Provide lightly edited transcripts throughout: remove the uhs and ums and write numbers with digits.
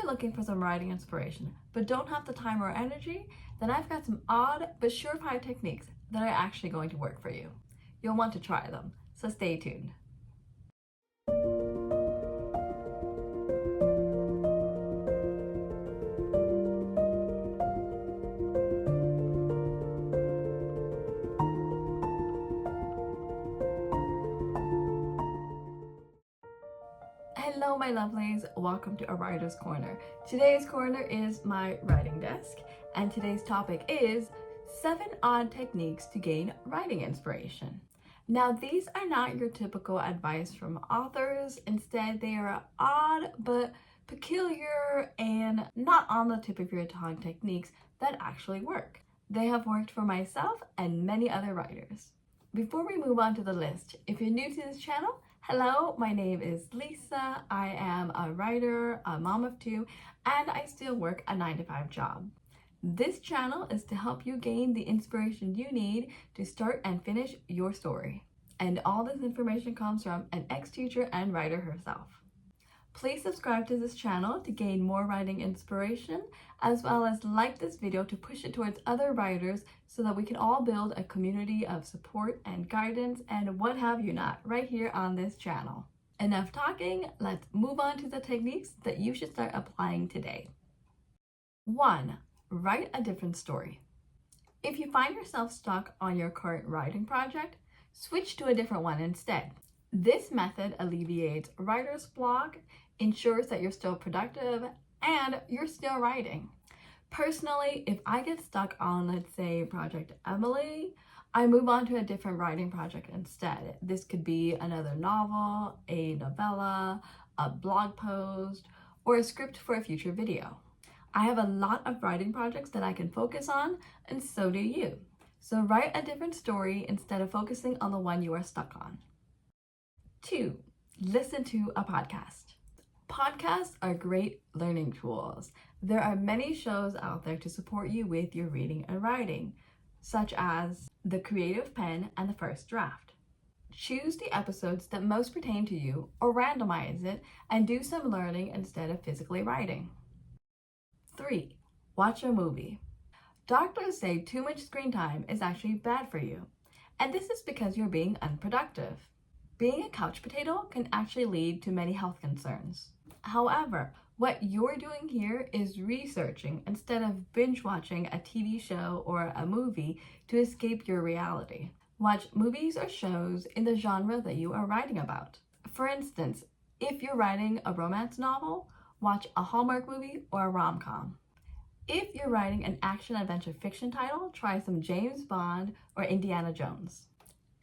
looking for some writing inspiration, but don't have the time or energy, then I've got some odd but surefire techniques that are actually going to work for you. You'll want to try them, so stay tuned. Hello my lovelies, welcome to A Writer's Corner. Today's corner is my writing desk, and today's topic is 7 odd techniques to gain writing inspiration. Now these are not your typical advice from authors. Instead, they are odd but peculiar and not on the tip of your tongue techniques that actually work. They have worked for myself and many other writers. Before we move on to the list, if you're new to this channel, hello, my name is Lisa. I am a writer, a mom of 2, and I still work a 9-to-5 job. This channel is to help you gain the inspiration you need to start and finish your story. And all this information comes from an ex-teacher and writer herself. Please subscribe to this channel to gain more writing inspiration, as well as like this video to push it towards other writers so that we can all build a community of support and guidance and what have you not right here on this channel. Enough talking, let's move on to the techniques that you should start applying today. 1. Write a different story. If you find yourself stuck on your current writing project, switch to a different one instead. This method alleviates writer's block, ensures that you're still productive, and you're still writing. Personally, if I get stuck on, let's say, Project Emily, I move on to a different writing project instead. This could be another novel, a novella, a blog post, or a script for a future video. I have a lot of writing projects that I can focus on, and so do you. So write a different story instead of focusing on the one you are stuck on. 2. Listen to a podcast. Podcasts are great learning tools. There are many shows out there to support you with your reading and writing, such as The Creative Pen and The First Draft. Choose the episodes that most pertain to you or randomize it and do some learning instead of physically writing. 3. Watch a movie. Doctors say too much screen time is actually bad for you, and this is because you're being unproductive. Being a couch potato can actually lead to many health concerns. However, what you're doing here is researching instead of binge watching a TV show or a movie to escape your reality. Watch movies or shows in the genre that you are writing about. For instance, if you're writing a romance novel, watch a Hallmark movie or a rom-com. If you're writing an action-adventure fiction title, try some James Bond or Indiana Jones.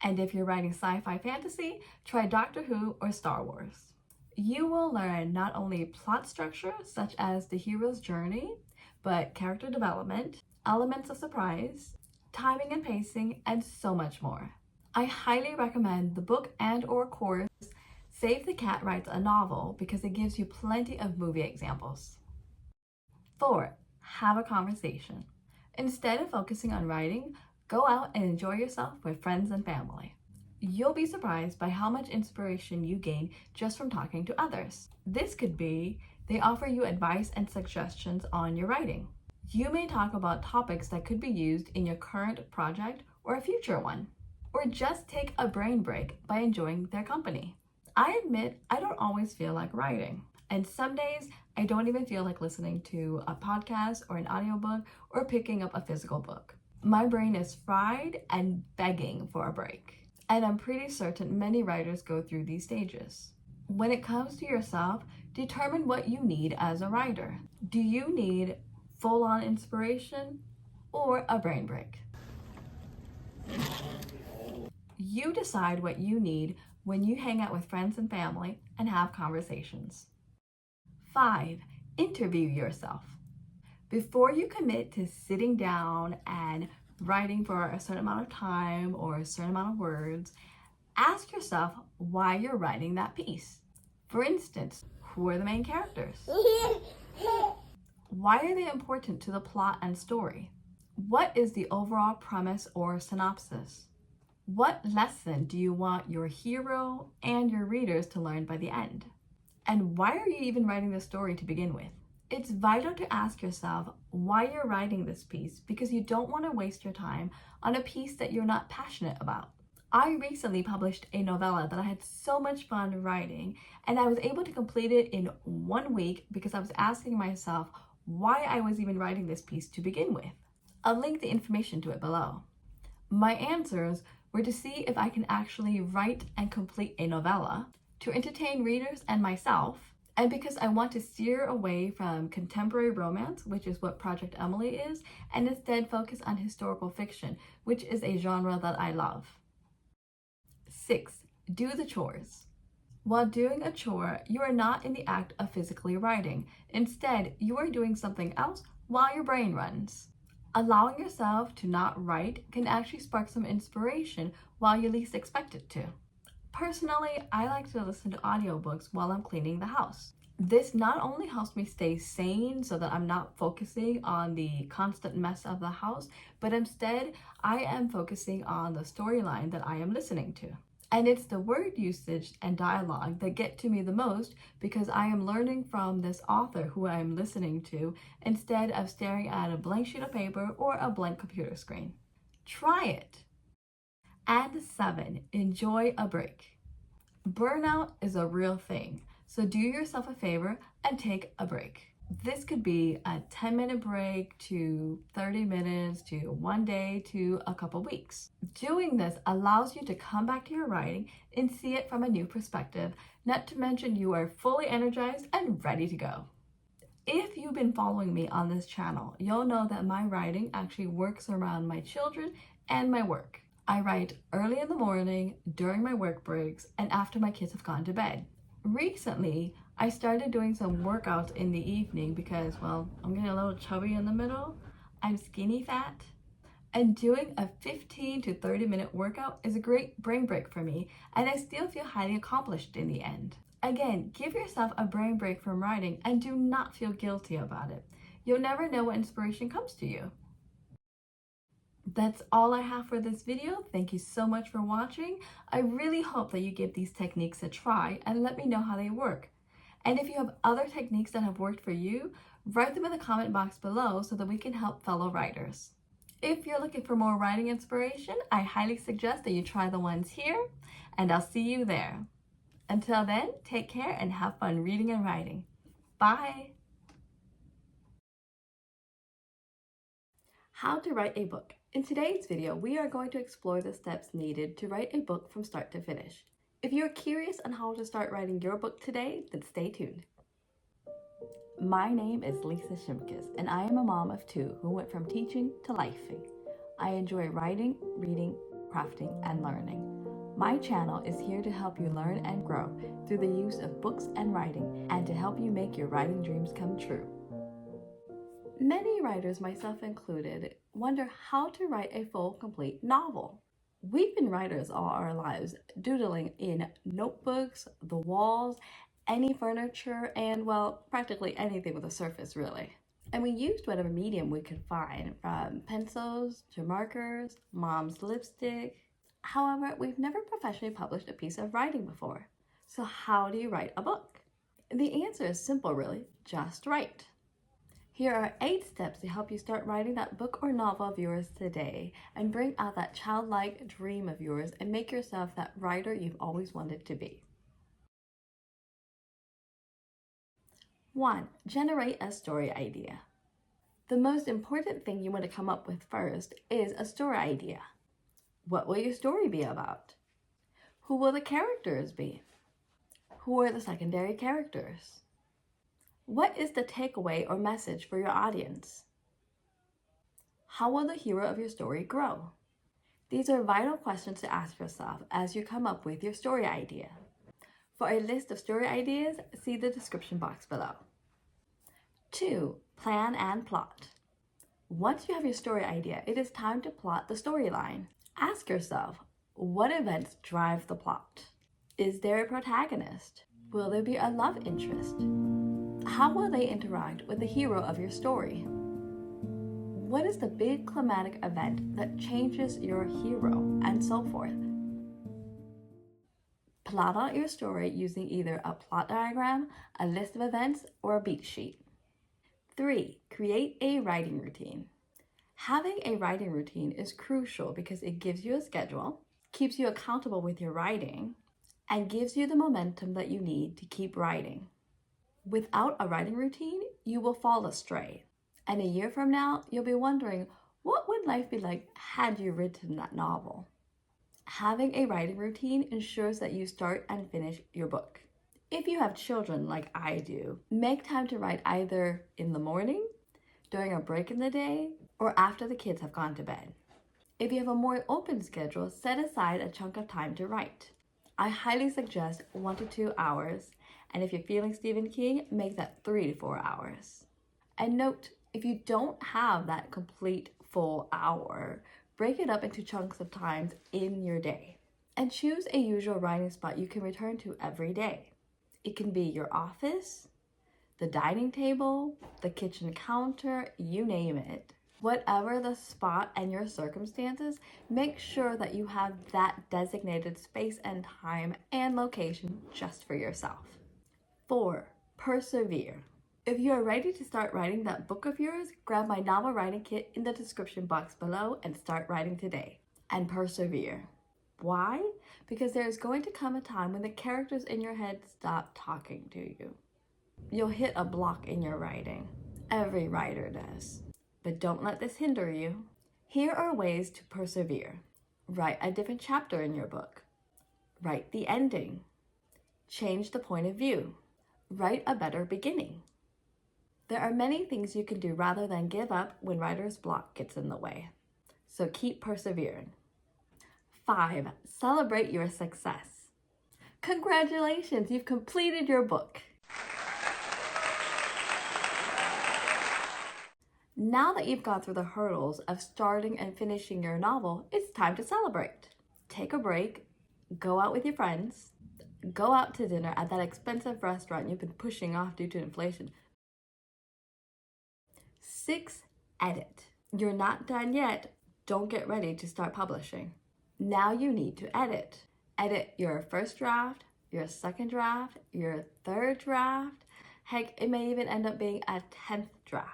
And if you're writing sci-fi fantasy, try Doctor Who or Star Wars. You will learn not only plot structure, such as the hero's journey, but character development, elements of surprise, timing and pacing, and so much more. I highly recommend the book and/or course Save the Cat Writes a Novel because it gives you plenty of movie examples. 4. Have a conversation. Instead of focusing on writing, go out and enjoy yourself with friends and family. You'll be surprised by how much inspiration you gain just from talking to others. This could be they offer you advice and suggestions on your writing. You may talk about topics that could be used in your current project or a future one. Or just take a brain break by enjoying their company. I admit I don't always feel like writing. And some days I don't even feel like listening to a podcast or an audiobook or picking up a physical book. My brain is fried and begging for a break. And I'm pretty certain many writers go through these stages. When it comes to yourself, determine what you need as a writer. Do you need full-on inspiration or a brain break? You decide what you need when you hang out with friends and family and have conversations. 5. Interview yourself. Before you commit to sitting down and writing for a certain amount of time or a certain amount of words, ask yourself why you're writing that piece. For instance, who are the main characters? Why are they important to the plot and story? What is the overall premise or synopsis? What lesson do you want your hero and your readers to learn by the end? And why are you even writing this story to begin with? It's vital to ask yourself why you're writing this piece because you don't want to waste your time on a piece that you're not passionate about. I recently published a novella that I had so much fun writing, and I was able to complete it in 1 week because I was asking myself why I was even writing this piece to begin with. I'll link the information to it below. My answers were to see if I can actually write and complete a novella, to entertain readers and myself, and because I want to steer away from contemporary romance, which is what Project Emily is, and instead focus on historical fiction, which is a genre that I love. 6. Do the chores. While doing a chore, you are not in the act of physically writing. Instead, you are doing something else while your brain runs. Allowing yourself to not write can actually spark some inspiration while you least expect it to. Personally, I like to listen to audiobooks while I'm cleaning the house. This not only helps me stay sane so that I'm not focusing on the constant mess of the house, but instead I am focusing on the storyline that I am listening to. And it's the word usage and dialogue that get to me the most because I am learning from this author who I am listening to instead of staring at a blank sheet of paper or a blank computer screen. Try it. And 7, enjoy a break. Burnout is a real thing, so do yourself a favor and take a break. This could be a 10-minute break to 30 minutes to 1 day to a couple weeks. Doing this allows you to come back to your writing and see it from a new perspective, not to mention you are fully energized and ready to go. If you've been following me on this channel, you'll know that my writing actually works around my children and my work. I write early in the morning, during my work breaks, and after my kids have gone to bed. Recently, I started doing some workouts in the evening because, well, I'm getting a little chubby in the middle. I'm skinny fat. And doing a 15 to 30-minute workout is a great brain break for me, and I still feel highly accomplished in the end. Again, give yourself a brain break from writing and do not feel guilty about it. You'll never know what inspiration comes to you. That's all I have for this video. Thank you so much for watching. I really hope that you give these techniques a try and let me know how they work. And if you have other techniques that have worked for you, write them in the comment box below so that we can help fellow writers. If you're looking for more writing inspiration, I highly suggest that you try the ones here, and I'll see you there. Until then, take care and have fun reading and writing. Bye! How to write a book. In today's video, we are going to explore the steps needed to write a book from start to finish. If you're curious on how to start writing your book today, then stay tuned. My name is Lisa Shimkus, and I am a mom of 2 who went from teaching to lifing. I enjoy writing, reading, crafting, and learning. My channel is here to help you learn and grow through the use of books and writing, and to help you make your writing dreams come true. Many writers, myself included, wonder how to write a full, complete novel. We've been writers all our lives, doodling in notebooks, the walls, any furniture, and, well, practically anything with a surface, really. And we used whatever medium we could find, from pencils to markers, mom's lipstick. However, we've never professionally published a piece of writing before. So how do you write a book? The answer is simple, really. Just write. Here are 8 steps to help you start writing that book or novel of yours today and bring out that childlike dream of yours and make yourself that writer you've always wanted to be. 1. Generate a story idea. The most important thing you want to come up with first is a story idea. What will your story be about? Who will the characters be? Who are the secondary characters? What is the takeaway or message for your audience? How will the hero of your story grow? These are vital questions to ask yourself as you come up with your story idea. For a list of story ideas, see the description box below. 2. Plan and plot. Once you have your story idea, it is time to plot the storyline. Ask yourself, what events drive the plot? Is there a protagonist? Will there be a love interest? How will they interact with the hero of your story? What is the big climatic event that changes your hero, and so forth? Plot out your story using either a plot diagram, a list of events, or a beat sheet. 3. Create a writing routine. Having a writing routine is crucial because it gives you a schedule, keeps you accountable with your writing, and gives you the momentum that you need to keep writing. Without a writing routine, you will fall astray. And a year from now, you'll be wondering, what would life be like had you written that novel? Having a writing routine ensures that you start and finish your book. If you have children like I do, make time to write either in the morning, during a break in the day, or after the kids have gone to bed. If you have a more open schedule, set aside a chunk of time to write. I highly suggest 1 to 2 hours, and if you're feeling Stephen King, make that 3 to 4 hours. And note, if you don't have that complete full hour, break it up into chunks of times in your day. And choose a usual writing spot you can return to every day. It can be your office, the dining table, the kitchen counter, you name it. Whatever the spot and your circumstances, make sure that you have that designated space and time and location just for yourself. 4. Persevere. If you are ready to start writing that book of yours, grab my novel writing kit in the description box below and start writing today. And persevere. Why? Because there is going to come a time when the characters in your head stop talking to you. You'll hit a block in your writing. Every writer does. But don't let this hinder you. Here are ways to persevere. Write a different chapter in your book. Write the ending. Change the point of view. Write a better beginning. There are many things you can do rather than give up when writer's block gets in the way. So keep persevering. 5. Celebrate your success. Congratulations, you've completed your book. Now that you've gone through the hurdles of starting and finishing your novel, it's time to celebrate. Take a break, go out with your friends, go out to dinner at that expensive restaurant you've been pushing off due to inflation. 6. Edit. You're not done yet. Don't get ready to start publishing. Now you need to edit. Edit your first draft, your second draft, your third draft. Heck, it may even end up being a 10th draft.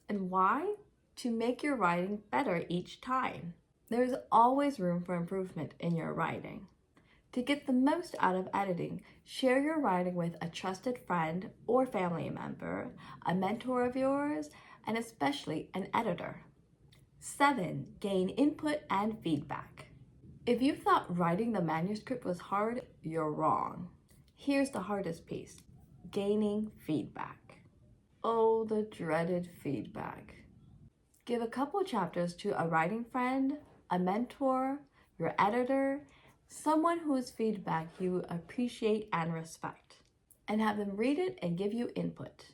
And why? To make your writing better each time. There's always room for improvement in your writing. To get the most out of editing, share your writing with a trusted friend or family member, a mentor of yours, and especially an editor. 7. Gain input and feedback. If you thought writing the manuscript was hard, you're wrong. Here's the hardest piece: gaining feedback. Oh, the dreaded feedback. Give a couple chapters to a writing friend, a mentor, your editor, someone whose feedback you appreciate and respect, and have them read it and give you input.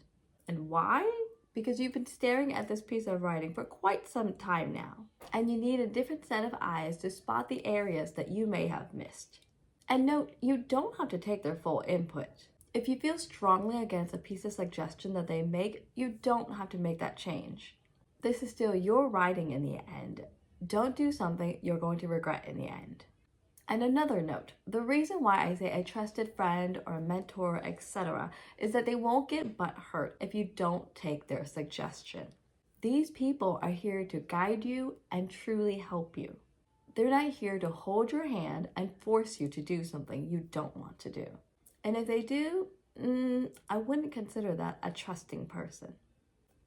And why? Because you've been staring at this piece of writing for quite some time now, and you need a different set of eyes to spot the areas that you may have missed. And note, you don't have to take their full input. If you feel strongly against a piece of suggestion that they make, you don't have to make that change. This is still your writing in the end. Don't do something you're going to regret in the end. And another note, the reason why I say a trusted friend or a mentor, etc., is that they won't get butthurt if you don't take their suggestion. These people are here to guide you and truly help you. They're not here to hold your hand and force you to do something you don't want to do. And if they do, I wouldn't consider that a trusting person.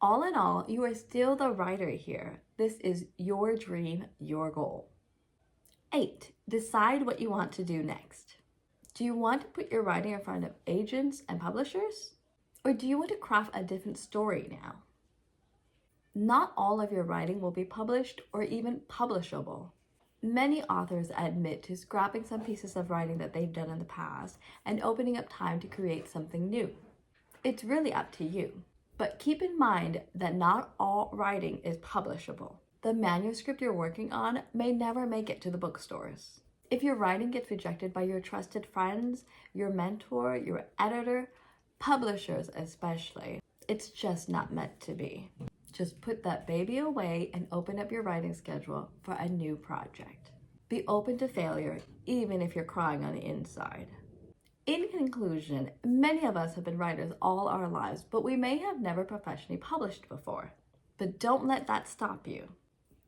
All in all, you are still the writer here. This is your dream, your goal. 8. Decide what you want to do next. Do you want to put your writing in front of agents and publishers? Or do you want to craft a different story now? Not all of your writing will be published or even publishable. Many authors admit to scrapping some pieces of writing that they've done in the past and opening up time to create something new. It's really up to you. But keep in mind that not all writing is publishable. The manuscript you're working on may never make it to the bookstores. If your writing gets rejected by your trusted friends, your mentor, your editor, publishers especially, it's just not meant to be. Just put that baby away and open up your writing schedule for a new project. Be open to failure, even if you're crying on the inside. In conclusion, many of us have been writers all our lives, but we may have never professionally published before. But don't let that stop you.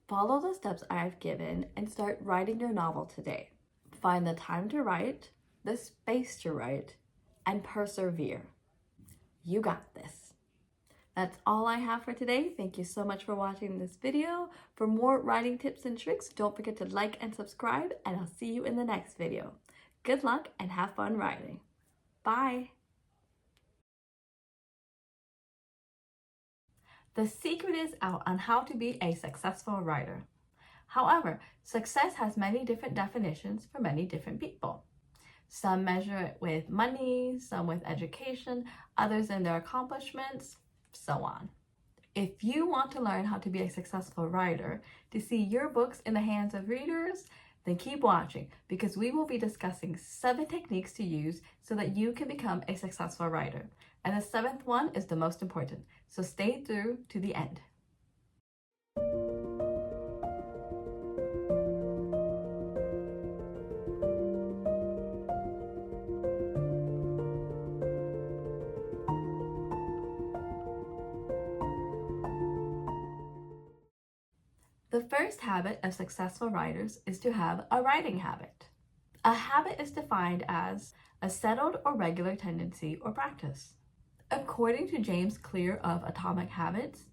Follow the steps I have given and start writing your novel today. Find the time to write, the space to write, and persevere. You got this. That's all I have for today. Thank you so much for watching this video. For more writing tips and tricks, don't forget to like and subscribe, and I'll see you in the next video. Good luck and have fun writing. Bye. The secret is out on how to be a successful writer. However, success has many different definitions for many different people. Some measure it with money, some with education, others in their accomplishments, so on. If you want to learn how to be a successful writer, to see your books in the hands of readers, then keep watching, because we will be discussing 7 techniques to use so that you can become a successful writer. And the 7th one is the most important, so stay through to the end. The first habit of successful writers is to have a writing habit. A habit is defined as a settled or regular tendency or practice. According to James Clear of Atomic Habits,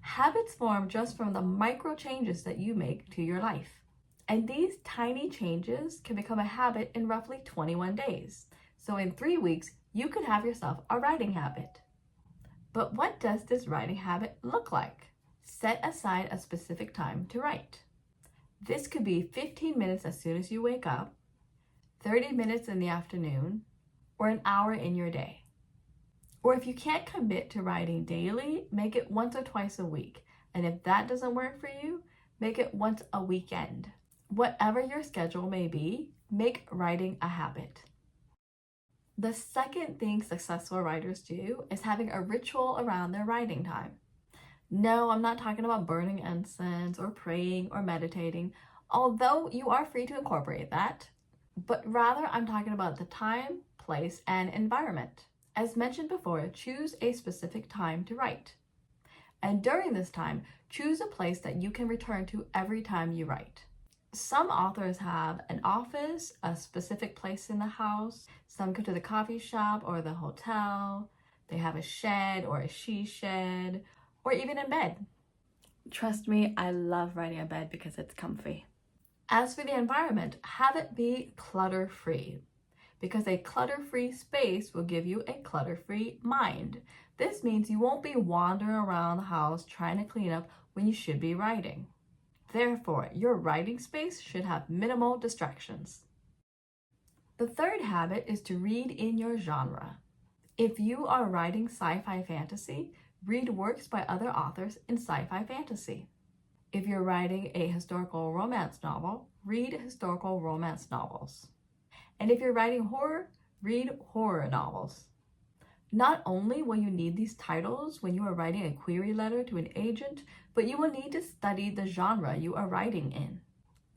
habits form just from the micro changes that you make to your life. And these tiny changes can become a habit in roughly 21 days. So in 3 weeks, you could have yourself a writing habit. But what does this writing habit look like? Set aside a specific time to write. This could be 15 minutes as soon as you wake up, 30 minutes in the afternoon, or an hour in your day. Or if you can't commit to writing daily, make it once or twice a week. And if that doesn't work for you, make it once a weekend. Whatever your schedule may be, make writing a habit. The second thing successful writers do is having a ritual around their writing time. No, I'm not talking about burning incense or praying or meditating, although you are free to incorporate that, but rather I'm talking about the time, place, and environment. As mentioned before, choose a specific time to write. And during this time, choose a place that you can return to every time you write. Some authors have an office, a specific place in the house. Some go to the coffee shop or the hotel. They have a shed or a she shed, or even in bed. Trust me, I love writing in bed because it's comfy. As for the environment, have it be clutter-free, because a clutter-free space will give you a clutter-free mind. This means you won't be wandering around the house trying to clean up when you should be writing. Therefore, your writing space should have minimal distractions. The third habit is to read in your genre. If you are writing sci-fi fantasy, read works by other authors in sci-fi fantasy. If you're writing a historical romance novel, read historical romance novels. And if you're writing horror, read horror novels. Not only will you need these titles when you are writing a query letter to an agent, but you will need to study the genre you are writing in.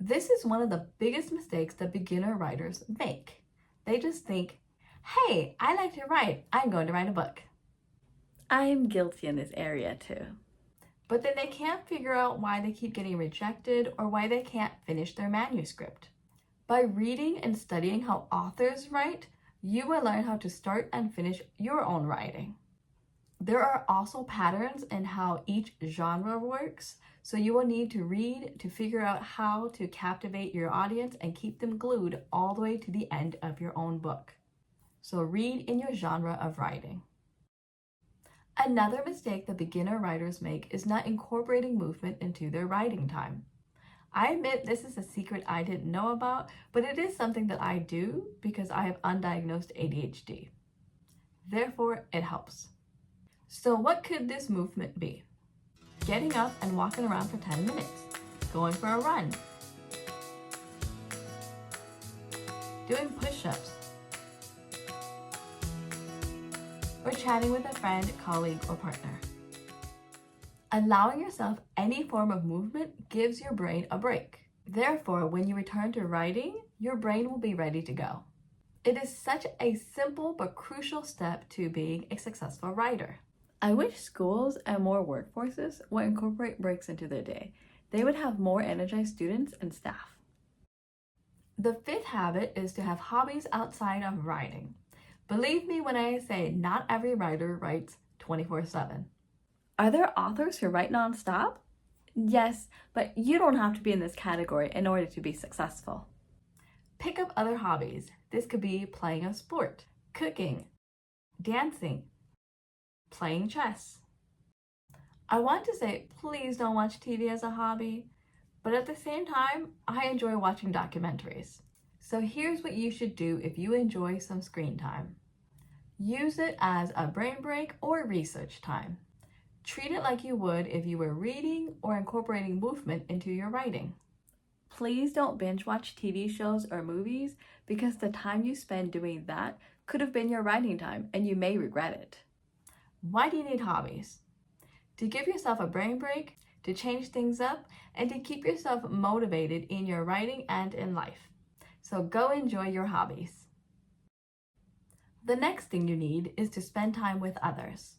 This is one of the biggest mistakes that beginner writers make. They just think, hey, I like to write, I'm going to write a book. I am guilty in this area too. But then they can't figure out why they keep getting rejected or why they can't finish their manuscript. By reading and studying how authors write, you will learn how to start and finish your own writing. There are also patterns in how each genre works, so you will need to read to figure out how to captivate your audience and keep them glued all the way to the end of your own book. So read in your genre of writing. Another mistake that beginner writers make is not incorporating movement into their writing time. I admit this is a secret I didn't know about, but it is something that I do because I have undiagnosed ADHD. Therefore, it helps. So what could this movement be? Getting up and walking around for 10 minutes, going for a run, doing push-ups, or chatting with a friend, colleague, or partner. Allowing yourself any form of movement gives your brain a break. Therefore, when you return to writing, your brain will be ready to go. It is such a simple but crucial step to being a successful writer. I wish schools and more workforces would incorporate breaks into their day. They would have more energized students and staff. The fifth habit is to have hobbies outside of writing. Believe me when I say not every writer writes 24/7. Are there authors who write nonstop? Yes, but you don't have to be in this category in order to be successful. Pick up other hobbies. This could be playing a sport, cooking, dancing, playing chess. I want to say, please don't watch TV as a hobby, but at the same time, I enjoy watching documentaries. So here's what you should do if you enjoy some screen time. Use it as a brain break or research time. Treat it like you would if you were reading or incorporating movement into your writing. Please don't binge watch TV shows or movies because the time you spend doing that could have been your writing time and you may regret it. Why do you need hobbies? To give yourself a brain break, to change things up, and to keep yourself motivated in your writing and in life. So go enjoy your hobbies. The next thing you need is to spend time with others.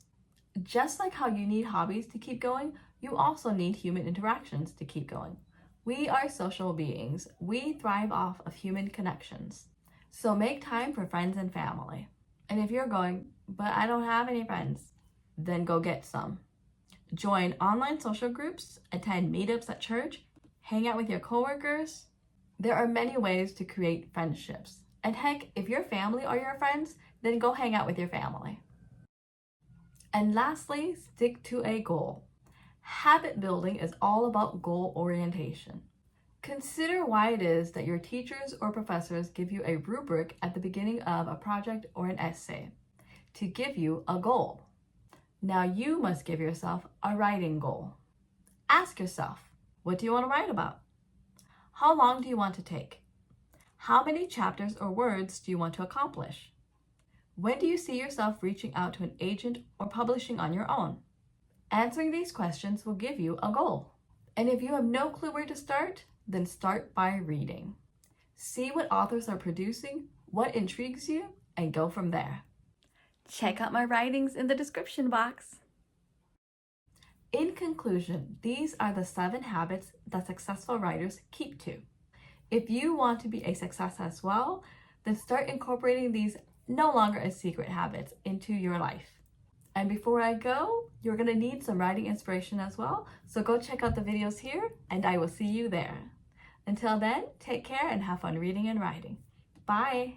Just like how you need hobbies to keep going, you also need human interactions to keep going. We are social beings. We thrive off of human connections. So make time for friends and family. And if you're going, but I don't have any friends, then go get some. Join online social groups, attend meetups at church, hang out with your coworkers. There are many ways to create friendships. And heck, if your family are your friends, then go hang out with your family. And lastly, stick to a goal. Habit building is all about goal orientation. Consider why it is that your teachers or professors give you a rubric at the beginning of a project or an essay to give you a goal. Now you must give yourself a writing goal. Ask yourself, what do you want to write about? How long do you want to take? How many chapters or words do you want to accomplish? When do you see yourself reaching out to an agent or publishing on your own? Answering these questions will give you a goal. And if you have no clue where to start, then start by reading. See what authors are producing, what intrigues you, and go from there. Check out my writings in the description box. In conclusion, these are the 7 habits that successful writers keep to. If you want to be a success as well, then start incorporating these no longer as secret habits into your life. And before I go, you're going to need some writing inspiration as well, so go check out the videos here, and I will see you there. Until then, take care and have fun reading and writing. Bye!